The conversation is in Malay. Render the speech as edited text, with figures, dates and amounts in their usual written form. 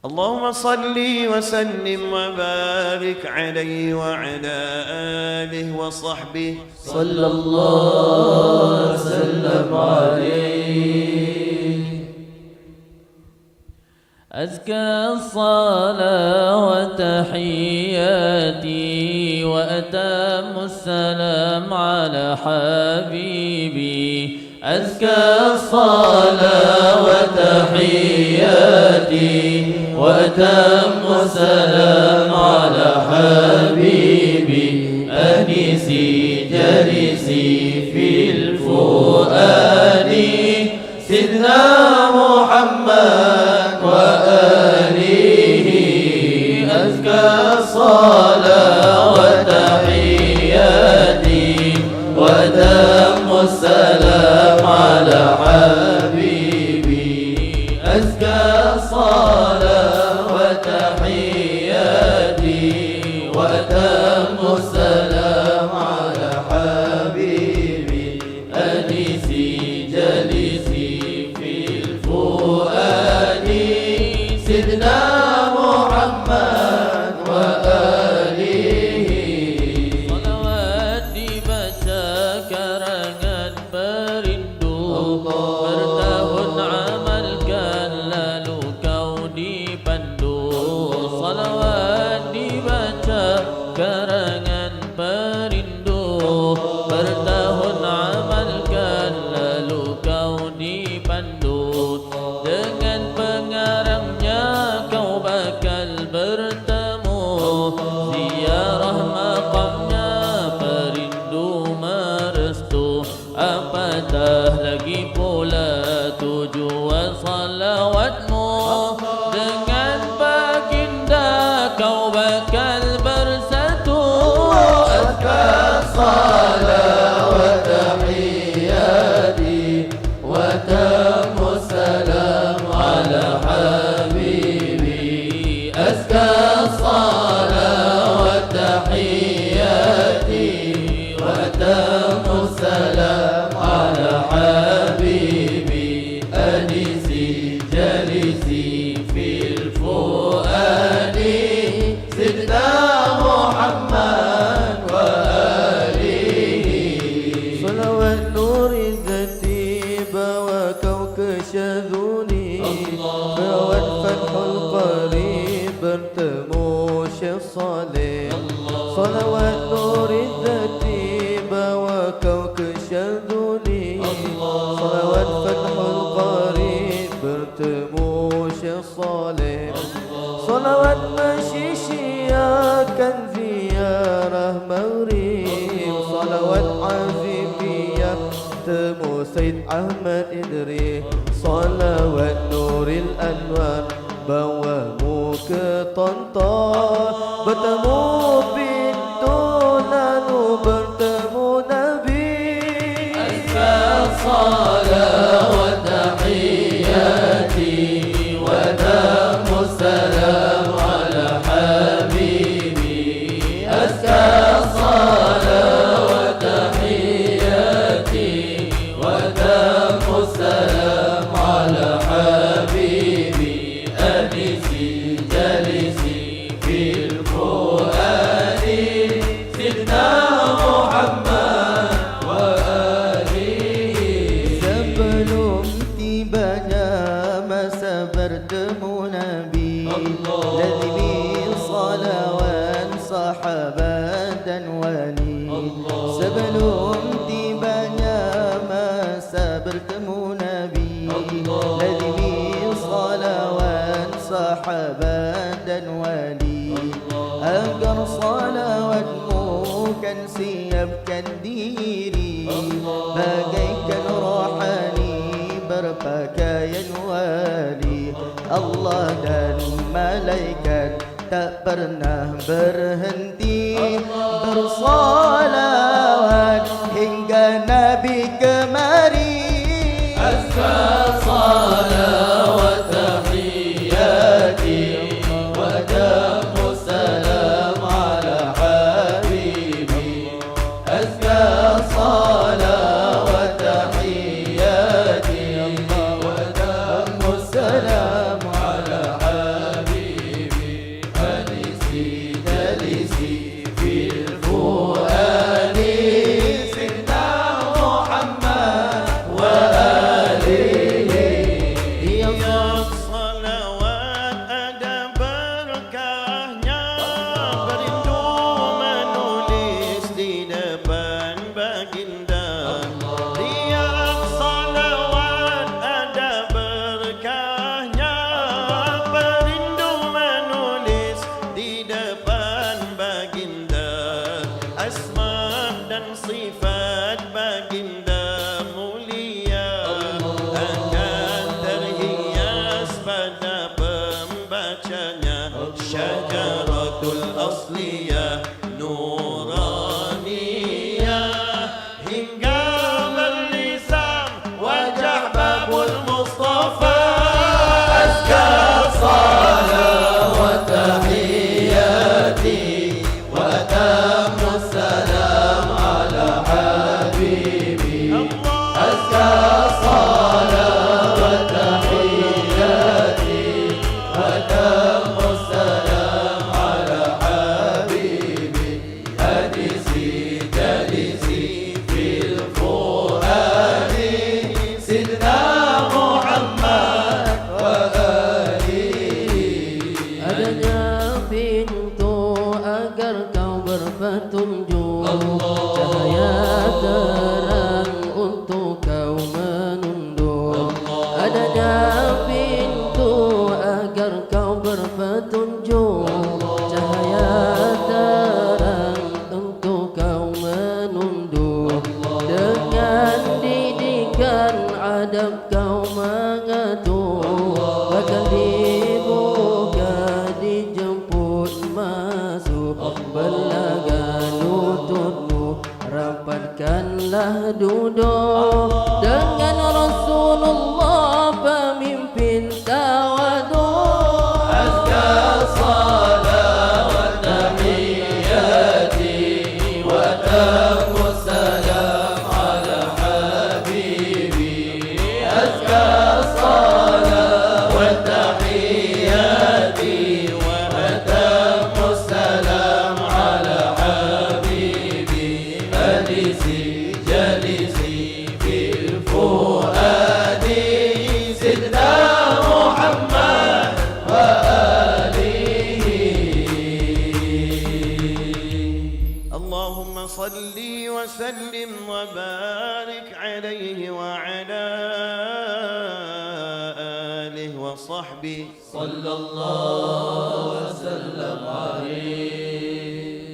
اللهم صل وسلم وبارك عليه وعلى آله وصحبه صلى الله وسلم عليه. أزكى الصلاة وتحياتي وأتم السلام على حبيبي. أزكى الصلاة وتحياتي وأتم السلام على حبيبي. أنيسي جلسي في الفؤاد سيدنا محمد وآله. أزكى الصلاة وتحياتي وأتم السلام على حبيبي. أزكى الصلاة وتحياتي وأتم السلام على حبيبي. أنيسي جلسي في الفؤاد سيدنا محمد وآله. صلوات dibaca karangan perindu, bertahun amalkan lalu kau dipandu. Salawat dibaca karangan perindu, bertahun amalkan lalu kau dipandu. Dengan pengarangnya kau bakal bertemu, ziarah maqamnya perindu merestu. Apatah lagi pula tujuan salawatmu, dengan baginda kau bakal bersatu. Azka salat wa tahiyyati wa tamu salam ala habibi. Azka salat wa tahiyyati wa tamu salam ala habibi. Anisi jalisi fil fuadi sidna Muhammad wa alihi. Salawat nuri zati bawa kau ke syaduni, bawa fathul qarib bertemu Syekh Saleh. Salawat nuri zati bawa kau ke syaduni, salawat fathul qarib bertemu Syekh Saleh. Salawat masyisyiakan ziarah maghrib, salawat azimiyah temu Said Ahmad Idris. Salawat nuril anwar bawamu ke Tonton, bertemu pintu lalu bertemu Nabi. Azka salat wa tahiyyati wa tamu salam ala habibi. Azka salat wa tahiyyati wa tamu salam ala habibi. Anisi jalisi fil fuadi sidna Muhammad wa alihi. Sebelum tibanya masa bertemu Nabi, lazimi salawat sahabat dan wali. Sebelum tibanya masa bertemu Nabi, lazimi salawat sahabat dan wali. Agar salawatmu kan siapkan diri, bagaikan rohani berpakaian wali. Allah dan malaikat tak pernah berhenti bersalawat hingga Nabi kemari. Azka salat wa tahiyyati wa tamu salam ala habibi. Azka salat wa tahiyyati wa tamu salam ala habibi. membacanya syajaratul asliyah nuraniyah hingga berlisan wajah babul Mustafa azka salam wa tahiyyati wa tamu salam ala habibi azka salam wa tahiyyati wa tamu salam ala habibi hadisi jalisi fil fuadi sidna Muhammad wa alihi. Adanya pintu agar kau berpetunjuk, cahaya terang untuk kau menunduk. Adanya pintu agar kau berpetunjuk, cahaya terang untuk kau menunduk. Dengan didikan adab kau mengatur, bakal dibuka dijemput masuk. Belaga lututmu rapatkanlah duduk dengan Rasulullah pemimpin tawaduk. azka salam wa tahiyyati wa tamu salam ala habibi azka salam wa tahiyyati wa tamu salam ala habibi hadisi jalisi fil fuadi sidna Muhammad wa alihi. Allahumma salli wa sallim wa barik alaihi wa ala alihi wa sahbihi sallallahu